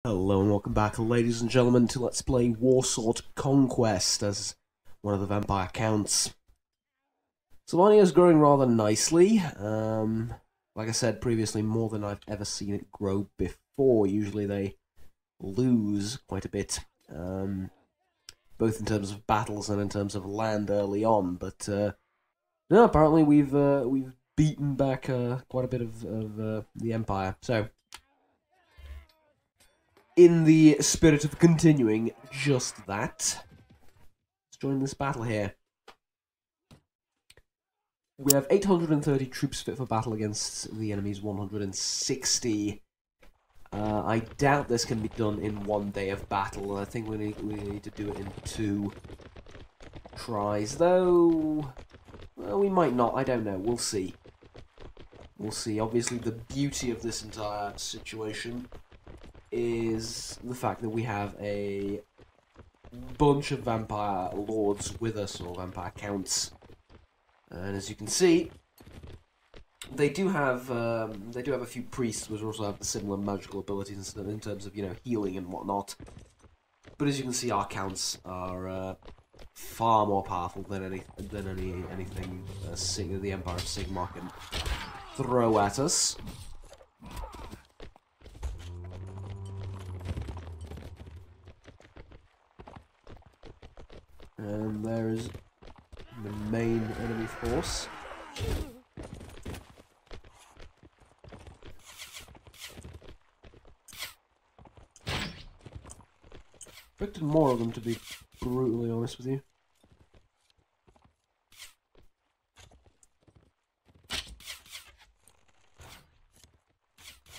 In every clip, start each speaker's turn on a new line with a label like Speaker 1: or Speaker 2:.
Speaker 1: Hello and welcome back, ladies and gentlemen, to Let's Play Warsword Conquest as one of the vampire counts. Sylvania is growing rather nicely. Like I said previously, more than I've ever seen it grow before. Usually they lose quite a bit, both in terms of battles and in terms of land early on. But no, apparently we've beaten back quite a bit of the Empire. So, in the spirit of continuing just that, let's join this battle here. We have 830 troops fit for battle against the enemy's 160. I doubt this can be done in one day of battle. I think we need to do it in 2 tries, though. Well, we might not. I don't know. We'll see. We'll see. Obviously, the beauty of this entire situation is the fact that we have a bunch of vampire lords with us, or vampire counts, and as you can see, they do have a few priests which also have the similar magical abilities in terms of, you know, healing and whatnot. But as you can see, our counts are far more powerful than anything the Empire of Sigmar can throw at us. And there is the main enemy force. Expected more of them, to be brutally honest with you.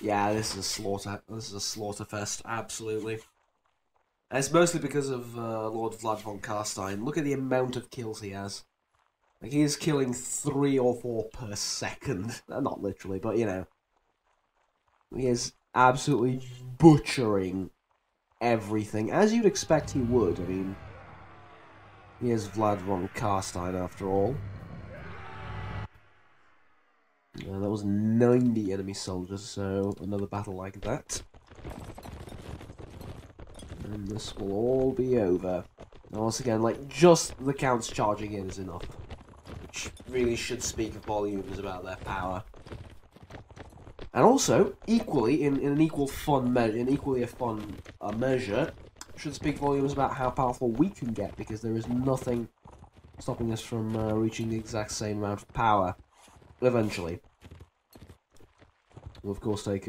Speaker 1: Yeah, this is a slaughter. This is a slaughter fest, absolutely. And it's mostly because of Lord Vlad von Carstein. Look at the amount of kills he has. Like, he is killing 3 or 4 per second. Not literally, but, you know. He is absolutely butchering everything, as you'd expect he would. I mean, he is Vlad von Carstein, after all. That was 90 enemy soldiers, so another battle like that. And this will all be over. And once again, like, just the counts charging in is enough. Which really should speak volumes about their power. And also, equally, in an equal fun measure, in equally a fun measure, should speak volumes about how powerful we can get, because there is nothing stopping us from reaching the exact same amount of power eventually. We'll of course take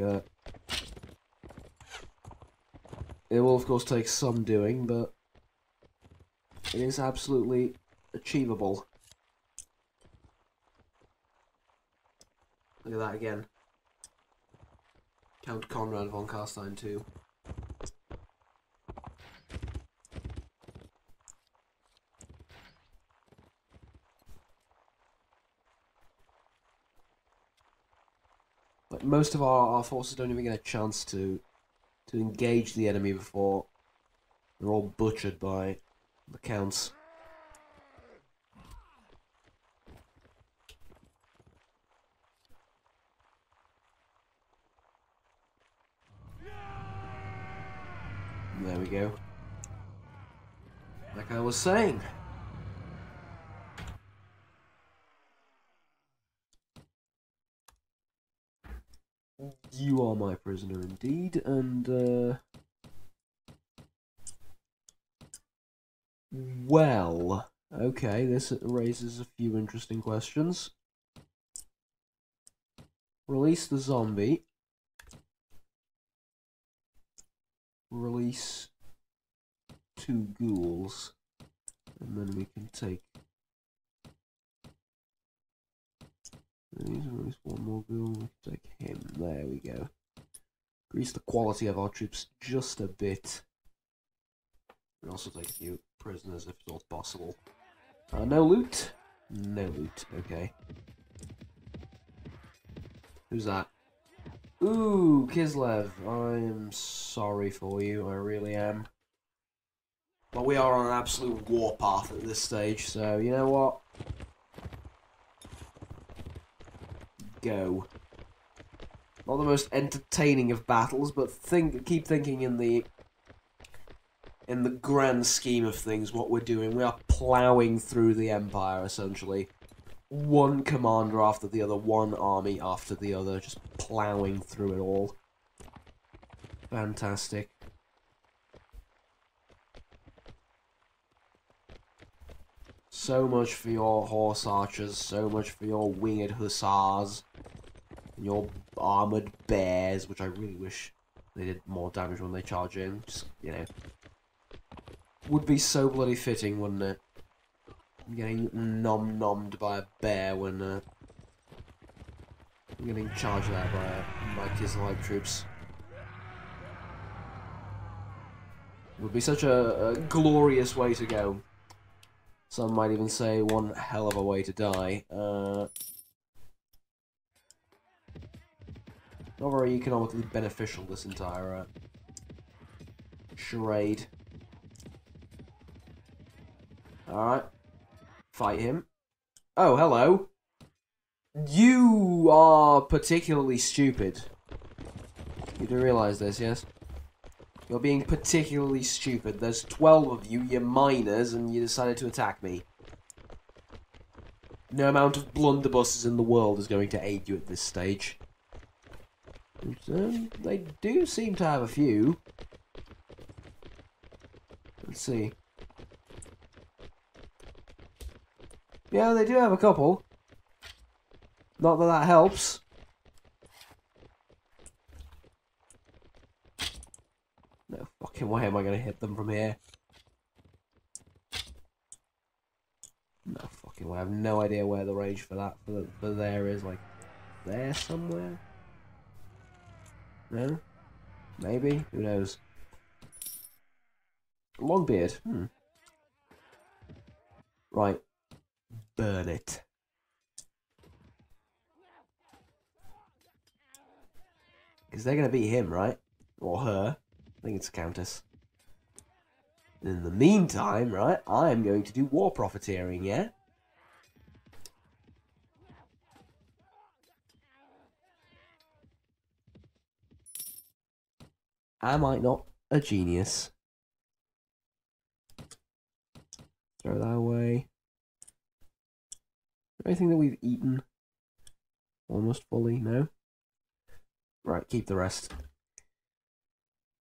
Speaker 1: it will, of course, take some doing, but it is absolutely achievable. Look at that again. Count Conrad von Carstein too. Like, most of our forces don't even get a chance to engage the enemy before they're all butchered by the counts. There we go. Like I was saying. You are my prisoner indeed, and well, okay, this raises a few interesting questions. Release the zombie. Release 2 ghouls, and then we can take these. Release 1 more ghoul. We can take him. There we go. Increase the quality of our troops just a bit. We also take a few prisoners if it's all possible. No loot. No loot. Okay. Who's that? Ooh, Kislev, I'm sorry for you, I really am. But we are on an absolute warpath at this stage, so you know what? Go. Not the most entertaining of battles, but keep thinking in the grand scheme of things what we're doing. We are ploughing through the Empire, essentially. One commander after the other, one army after the other, just ploughing through it all. Fantastic. So much for your horse archers, so much for your winged hussars, and your armoured bears, which I really wish they did more damage when they charge in. Just, you know, would be so bloody fitting, wouldn't it? Getting nom-nommed by a bear when getting charged out by Kislev troops. Would be such a glorious way to go. Some might even say one hell of a way to die. Not very economically beneficial, this entire charade. Alright. Fight him. Oh, hello. You are particularly stupid. You do realise this, yes? You're being particularly stupid. There's 12 of you, you're minors, and you decided to attack me. No amount of blunderbusses in the world is going to aid you at this stage. They do seem to have a few. Let's see. Yeah, they do have a couple. Not that that helps. No fucking way am I going to hit them from here. No fucking way. I have no idea where the range for that, for there is. Like, there somewhere? No? Maybe? Who knows? Longbeard. Right. Burn it. Because they're going to beat him, right? Or her. I think it's a countess. In the meantime, right, I'm going to do war profiteering, yeah? Am I not a genius? Throw that away. Anything that we've eaten? Almost fully, no? Right, keep the rest.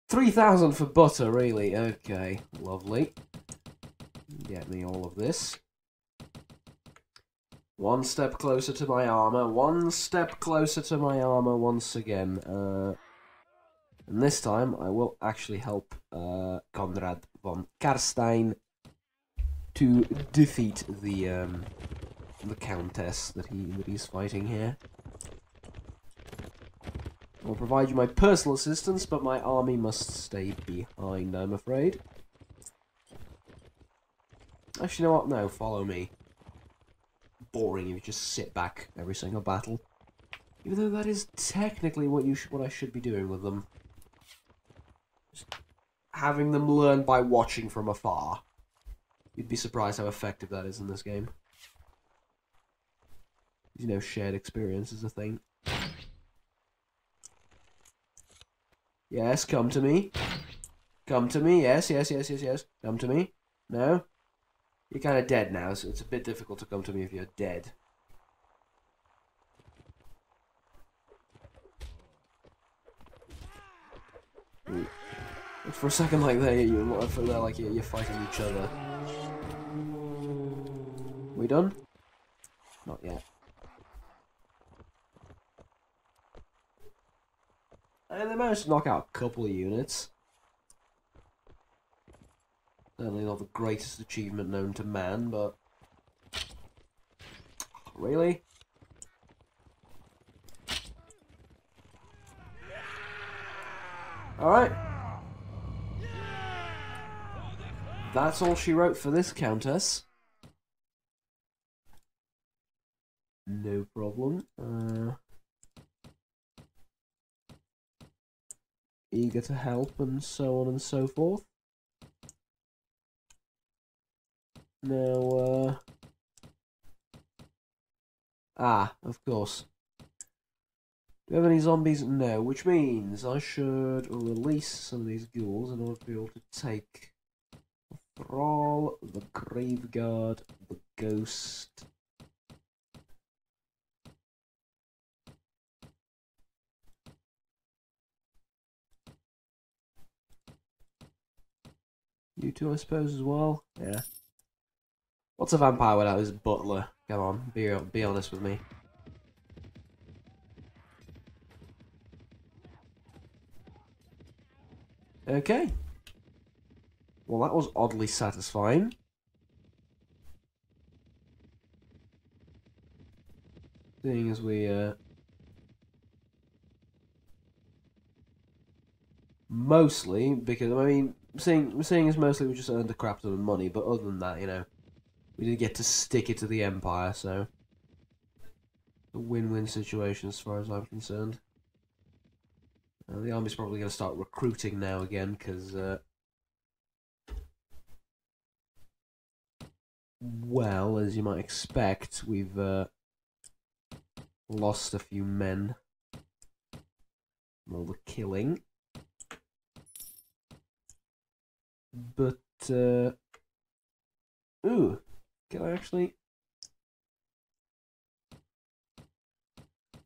Speaker 1: 3,000 for butter, really? Okay, lovely. Get me all of this. One step closer to my armor. One step closer to my armor once again. And this time, I will actually help Konrad von Karstein to defeat the countess that he's fighting here. I'll provide you my personal assistance, but my army must stay behind, I'm afraid. Actually, you know what? No, follow me. Boring if you just sit back every single battle. Even though that is technically what I should be doing with them. Just having them learn by watching from afar. You'd be surprised how effective that is in this game. You know, shared experience is a thing. Yes, come to me. Come to me. Yes, yes, yes, yes, yes. Come to me. No? You're kind of dead now, so it's a bit difficult to come to me if you're dead. For a second like that, I feel like you're fighting each other. We done? Not yet. And they managed to knock out a couple of units. Certainly not the greatest achievement known to man, but... Really? Alright. That's all she wrote for this countess. No problem. Eager to help and so on and so forth. Now, of course. we have any zombies? No, which means I should release some of these ghouls in order to be able to take the Thrall, the Graveguard, the Ghost. You two, I suppose, as well? Yeah. What's a vampire without his butler? Come on, be honest with me. Okay. Well, that was oddly satisfying. Seeing as we, mostly, because, I mean, seeing as mostly we just earned a crap ton of money, but other than that, you know, we did get to stick it to the Empire, so a win-win situation as far as I'm concerned. The army's probably going to start recruiting now again, because, well, as you might expect, we've lost a few men from all the killing. But, ooh, can I actually...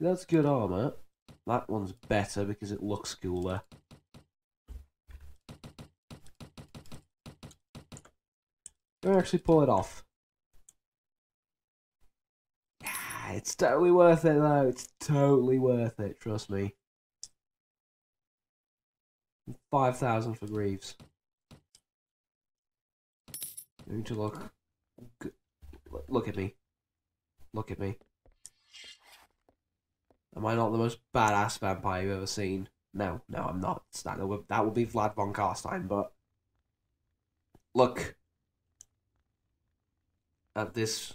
Speaker 1: That's good armor. That one's better because it looks cooler. Can I actually pull it off? It's totally worth it though, it's totally worth it, trust me. 5,000 for Greaves. Going to look good. Look at me. Look at me. Am I not the most badass vampire you've ever seen? No, I'm not. That would be Vlad von Karstein, but look at this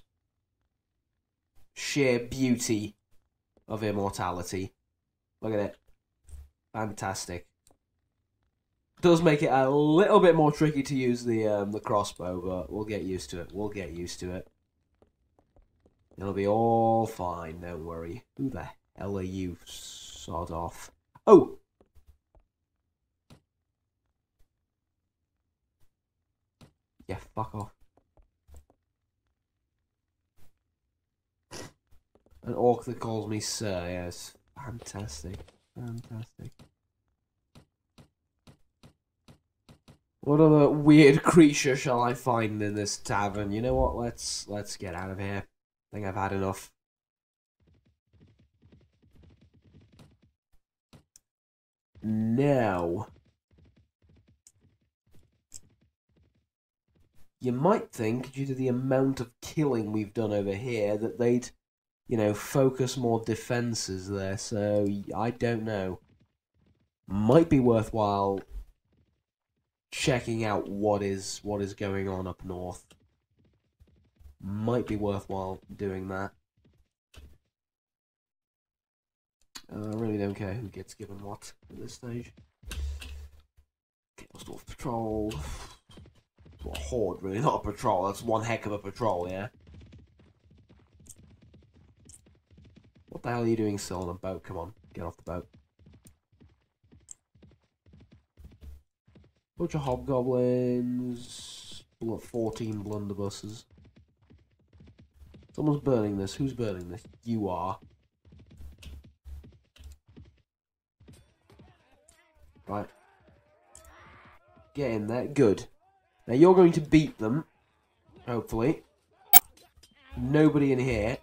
Speaker 1: sheer beauty of immortality. Look at it. Fantastic. Does make it a little bit more tricky to use the crossbow, but we'll get used to it. We'll get used to it. It'll be all fine, don't worry. Who the hell are you, sod off? Oh! Yeah, fuck off. An orc that calls me sir, yes. Fantastic. Fantastic. What other weird creature shall I find in this tavern? You know what, let's get out of here. I think I've had enough. Now, you might think, due to the amount of killing we've done over here, that they'd, you know, focus more defenses there, so I don't know. Might be worthwhile checking out what is going on up north. Might be worthwhile doing that. I really don't care who gets given what at this stage. Chaos Dwarf Patrol. Well, a horde, really, not a patrol. That's one heck of a patrol, yeah? What the hell are you doing still on a boat? Come on, get off the boat. Bunch of hobgoblins. 14 blunderbusses. Someone's burning this. Who's burning this? You are. Right. Get in there. Good. Now you're going to beat them. Hopefully. Nobody in here.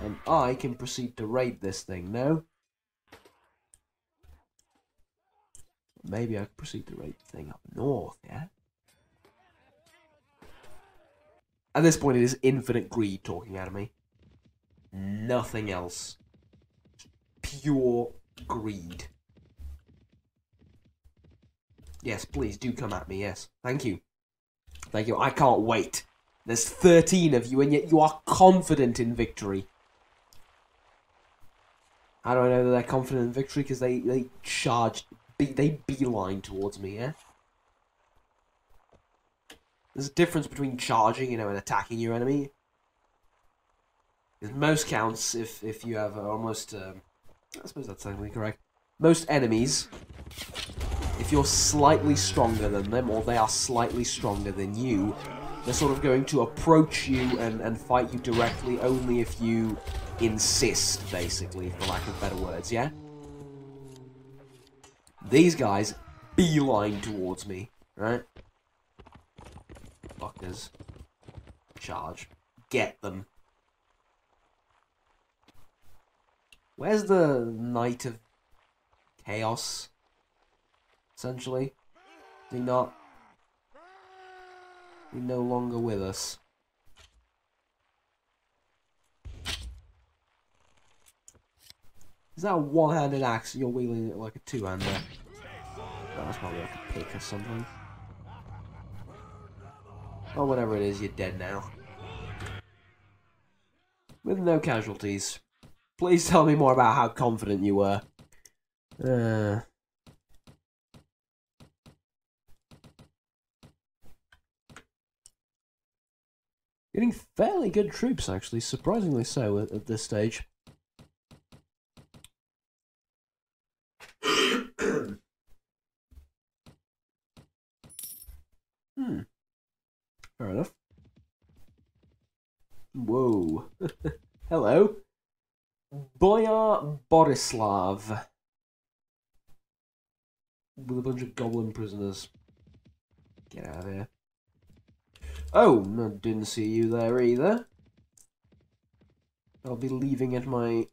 Speaker 1: And I can proceed to raid this thing, no? Maybe I can proceed to raid the thing up north, yeah? At this point, it is infinite greed talking out of me. Nothing else. Pure greed. Yes, please do come at me, yes. Thank you. Thank you. I can't wait. There's 13 of you, and yet you are confident in victory. How do I know that they're confident in victory? Because they charged, they beeline towards me, yeah? There's a difference between charging, you know, and attacking your enemy. Most counts, if you have almost, I suppose that's technically correct. Most enemies, if you're slightly stronger than them, or they are slightly stronger than you, they're sort of going to approach you and fight you directly only if you insist, basically, for lack of better words, yeah? These guys beeline towards me, right? Fuckers. Charge. Get them. Where's the Knight of Chaos? Essentially. Is he not? He's no longer with us. Is that a one-handed axe? You're wielding it like a two-hander. Oh, that's probably like a pick or something. Or whatever it is, you're dead now. With no casualties. Please tell me more about how confident you were. Getting fairly good troops, actually. Surprisingly so at this stage. Fair enough. Whoa. Hello. Boyar Borislav. With a bunch of goblin prisoners. Get out of here. Oh, no, didn't see you there either. I'll be leaving at my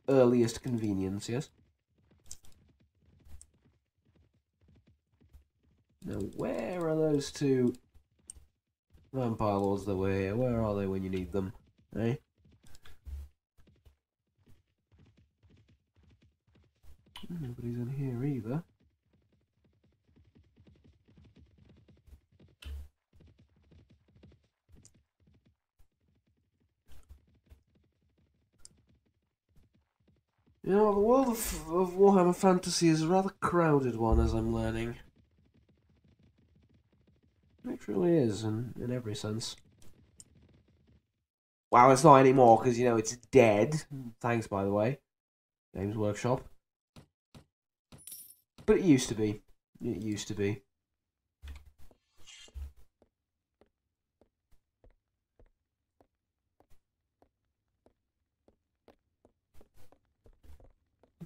Speaker 1: earliest convenience, yes? Now, where are those two vampire lords that were here? Where are they when you need them? Eh? Nobody's in here either. You know, the world of Warhammer Fantasy is a rather crowded one, as I'm learning. It really is, in every sense. Well, it's not anymore, because, you know, it's dead. Thanks, by the way. Games Workshop. But it used to be. It used to be.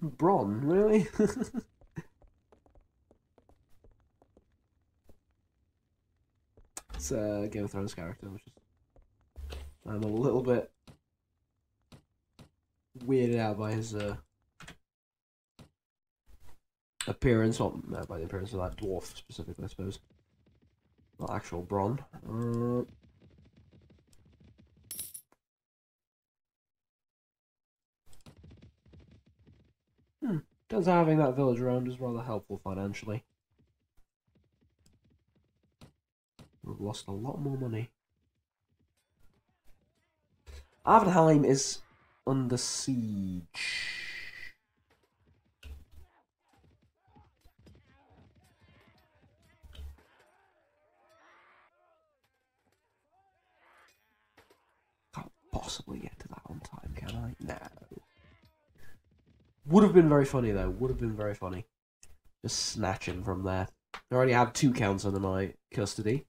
Speaker 1: Bronn, really? It's a Game of Thrones character, which is... I'm a little bit weirded out by his appearance, not by the appearance of that dwarf specifically, I suppose. Not actual Bronn. Turns out having that village around is rather helpful financially. We've lost a lot more money. Avenheim is under siege. Can't possibly get to that on time, can I? No. Would have been very funny, though. Would have been very funny. Just snatching from there. I already have 2 counts under my custody.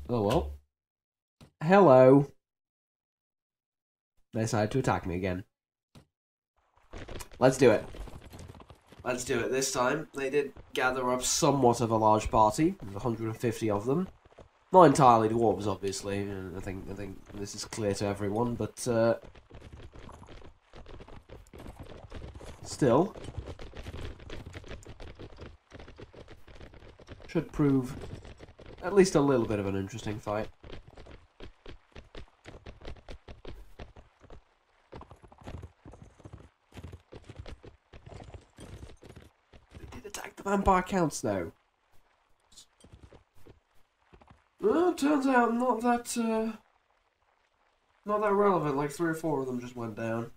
Speaker 1: Oh well. Hello. They decided to attack me again. Let's do it. Let's do it this time. They did gather up somewhat of a large party. 150 of them. Not entirely dwarves, obviously. I think this is clear to everyone, but still should prove at least a little bit of an interesting fight. They did attack the vampire counts, though. Well, turns out not that relevant. Like 3 or 4 of them just went down.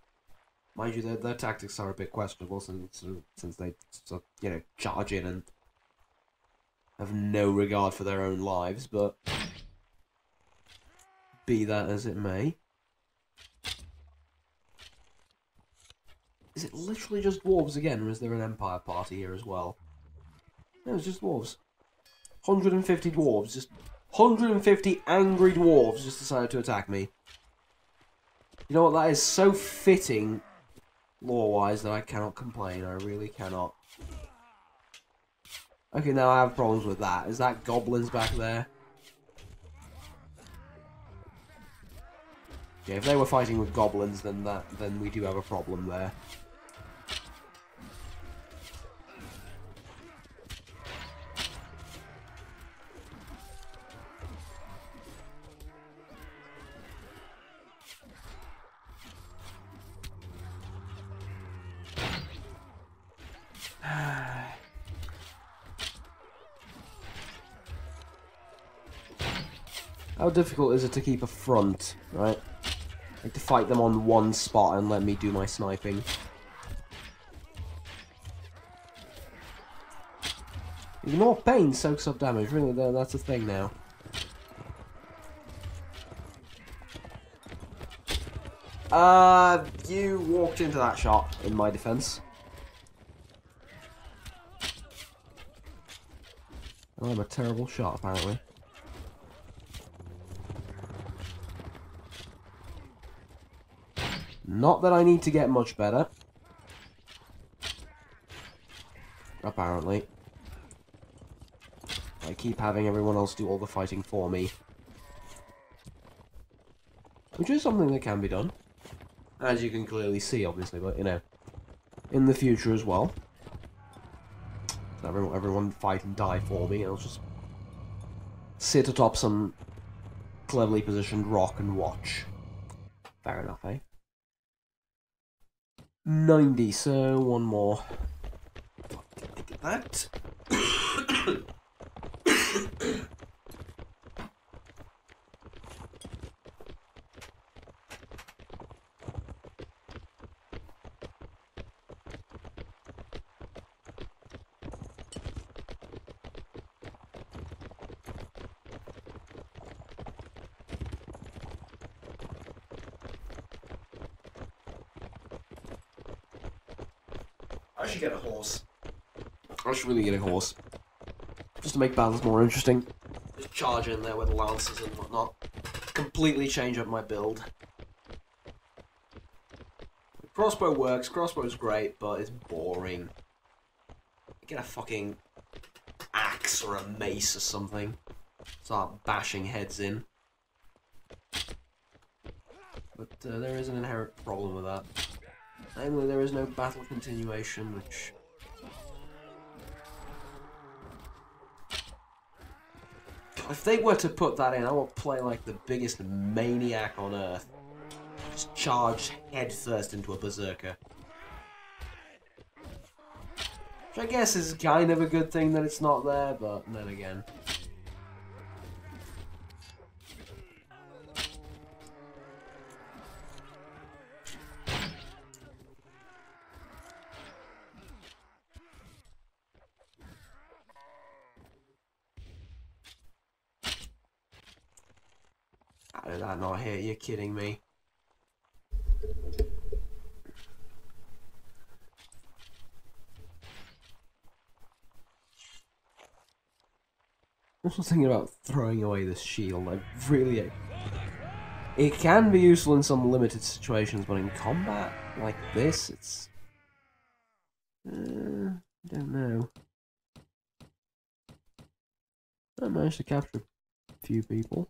Speaker 1: Mind you, their tactics are a bit questionable since they, you know, charge in and have no regard for their own lives, but be that as it may. Is it literally just dwarves again, or is there an Empire party here as well? No, it's just dwarves. 150 dwarves, just 150 angry dwarves just decided to attack me. You know what, that is so fitting, lore-wise, that I cannot complain. I really cannot. Okay, now I have problems with that. Is that goblins back there? Yeah, if they were fighting with goblins, then we do have a problem there. How difficult is it to keep a front, right? Like to fight them on one spot and let me do my sniping. Ignore pain soaks up damage, really, that's a thing now. You walked into that shot, in my defense. Oh, I'm a terrible shot, apparently. Not that I need to get much better. Apparently. I keep having everyone else do all the fighting for me. Which is something that can be done. As you can clearly see, obviously, but, you know, in the future as well. So everyone fight and die for me, and I'll just sit atop some cleverly positioned rock and watch. Fair enough, eh? 90, so one more. Look at that. I should get a horse. I should really get a horse. Just to make battles more interesting. Just charge in there with lances and whatnot. Completely change up my build. Crossbow works, crossbow's great, but it's boring. Get a fucking axe or a mace or something. Start bashing heads in. But there is an inherent problem with that. Namely, there is no battle continuation, which... If they were to put that in, I would play like the biggest maniac on Earth. Just charge headfirst into a berserker. Which I guess is kind of a good thing that it's not there, but then again... How did that not hit? You're kidding me. I'm also thinking about throwing away this shield. I really... It can be useful in some limited situations, but in combat like this, it's... I don't know. I managed to capture a few people.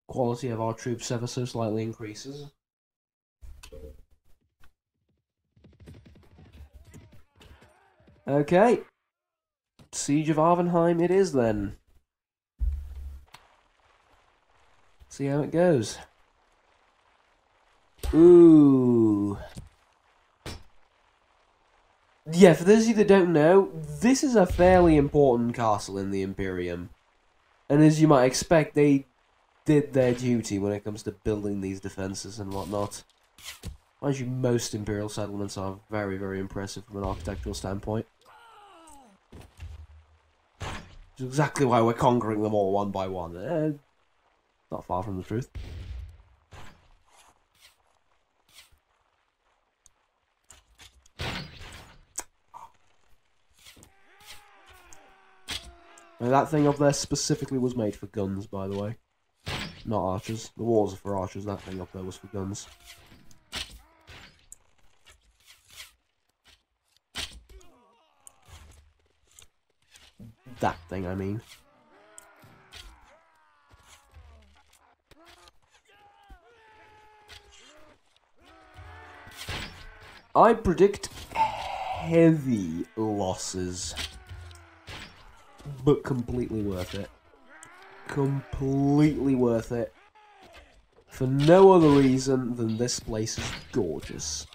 Speaker 1: Quality of our troops ever so slightly increases. Okay. Siege of Arvenheim it is then. See how it goes. Ooh. Yeah, for those of you that don't know, this is a fairly important castle in the Imperium. And as you might expect, they did their duty when it comes to building these defences and whatnot. Mind you, most Imperial settlements are very, very impressive from an architectural standpoint. Which is exactly why we're conquering them all one by one. Not far from the truth. Now, that thing up there specifically was made for guns, by the way. Not archers. The walls are for archers, that thing up there was for guns. That thing, I mean. I predict heavy losses. But completely worth it. Completely worth it. For no other reason than this place is gorgeous.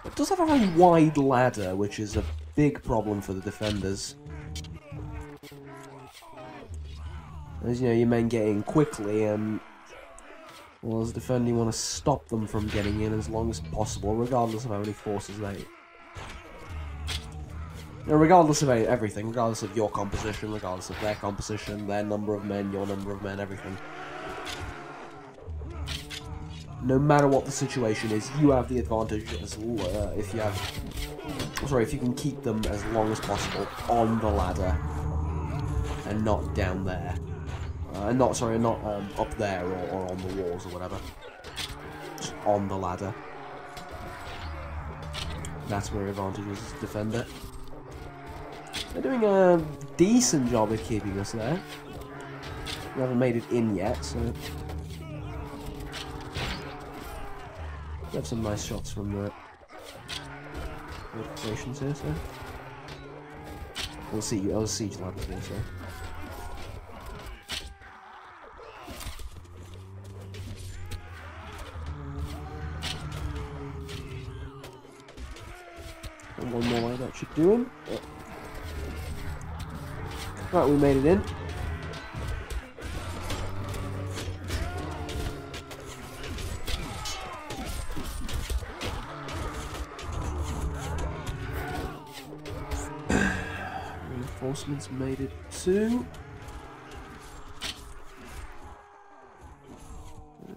Speaker 1: It does have a very wide ladder, which is a big problem for the defenders. As you know, your men get in quickly, and well, as a defender, you want to stop them from getting in as long as possible, regardless of how many forces they... You know, regardless of everything, regardless of your composition, regardless of their composition, their number of men, your number of men, everything. No matter what the situation is, you have the advantage as if you have... Sorry, if you can keep them as long as possible on the ladder and not down there. Not up there or on the walls or whatever. Just on the ladder. That's where your advantage is as a defender. They're doing a decent job of keeping us there. We haven't made it in yet, so... We have some nice shots from the fortifications here, so... We'll see, I'll siege ladders here, so... And one more way, that should do him. Yeah. Right, we made it in. Reinforcements made it too.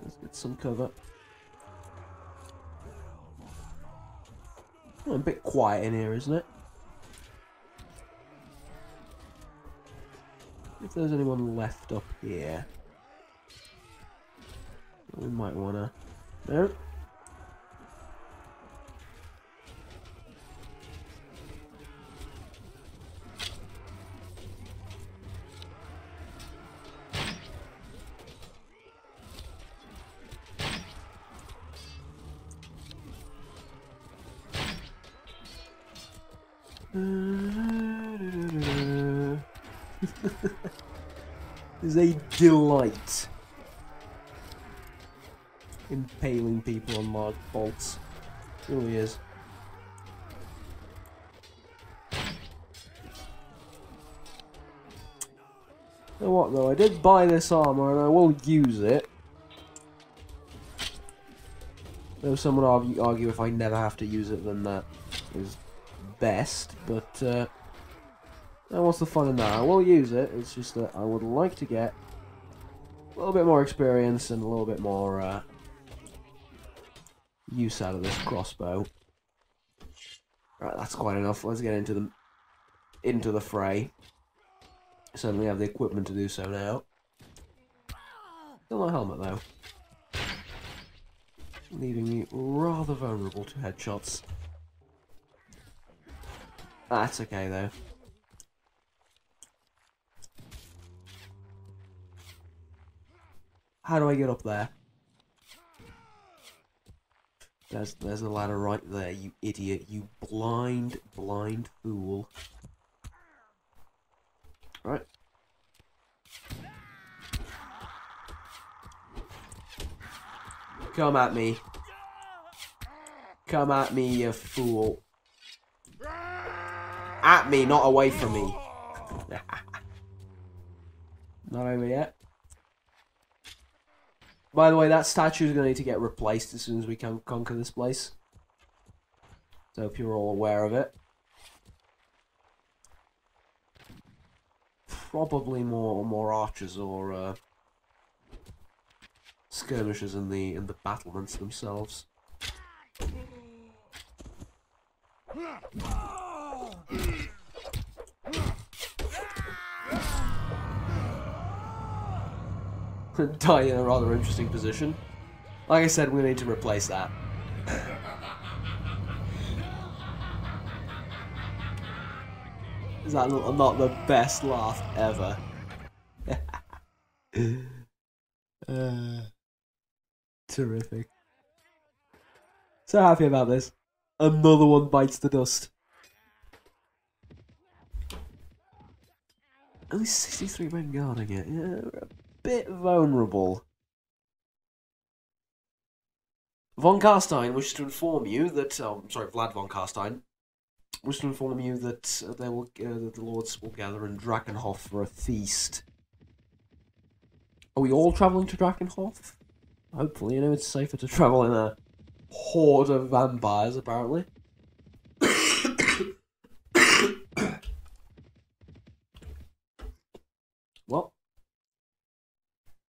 Speaker 1: Let's get some cover. Oh, a bit quiet in here, isn't it? If there's anyone left up here, we might wanna... No? Is a delight impaling people on large bolts. It really is. You know what though, I did buy this armor and I will use it. Though some would argue if I never have to use it then that is best, but what's the fun in that? I will use it, it's just that I would like to get a little bit more experience and a little bit more use out of this crossbow. Right, that's quite enough. Let's get into the fray. Certainly have the equipment to do so now. Still no helmet though. Leaving me rather vulnerable to headshots. That's okay though. How do I get up there? There's a ladder right there, you idiot. You blind fool. Right. Come at me. Come at me, you fool. At me, not away from me. Not over yet. By the way, that statue is going to need to get replaced as soon as we can conquer this place. So I hope you're all aware of it. Probably more archers or skirmishers in the battlements themselves. Die in a rather interesting position. Like I said, we need to replace that. Is that not the best laugh ever? Terrific. So happy about this. Another one bites the dust. Only 63 men guarding it. Yeah, we're a bit vulnerable. Von Carstein wishes to inform you that... sorry, Vlad von Carstein wishes to inform you that that the lords will gather in Drakenhof for a feast. Are we all travelling to Drakenhof? Hopefully, you know, it's safer to travel in a horde of vampires, apparently. Well,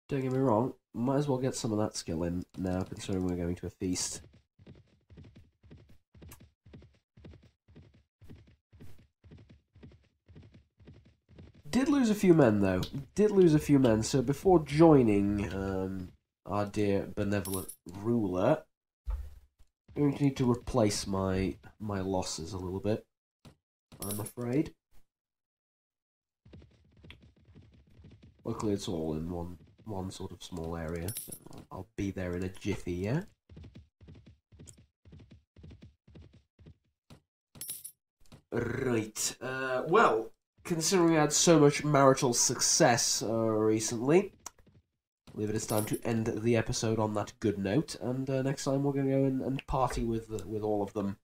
Speaker 1: don't get me wrong, might as well get some of that skill in now, considering we're going to a feast. Did lose a few men, though. Did lose a few men, so before joining our dear benevolent ruler, I'm going to need to replace my losses a little bit, I'm afraid. Luckily it's all in one sort of small area, so I'll be there in a jiffy, yeah? Right, well, considering we had so much marital success recently, I believe it is time to end the episode on that good note, and next time we're going to go in and party with all of them.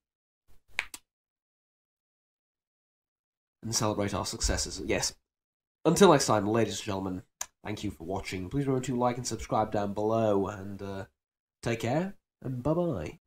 Speaker 1: And celebrate our successes, yes. Until next time, ladies and gentlemen, thank you for watching. Please remember to like and subscribe down below, and take care, and bye-bye.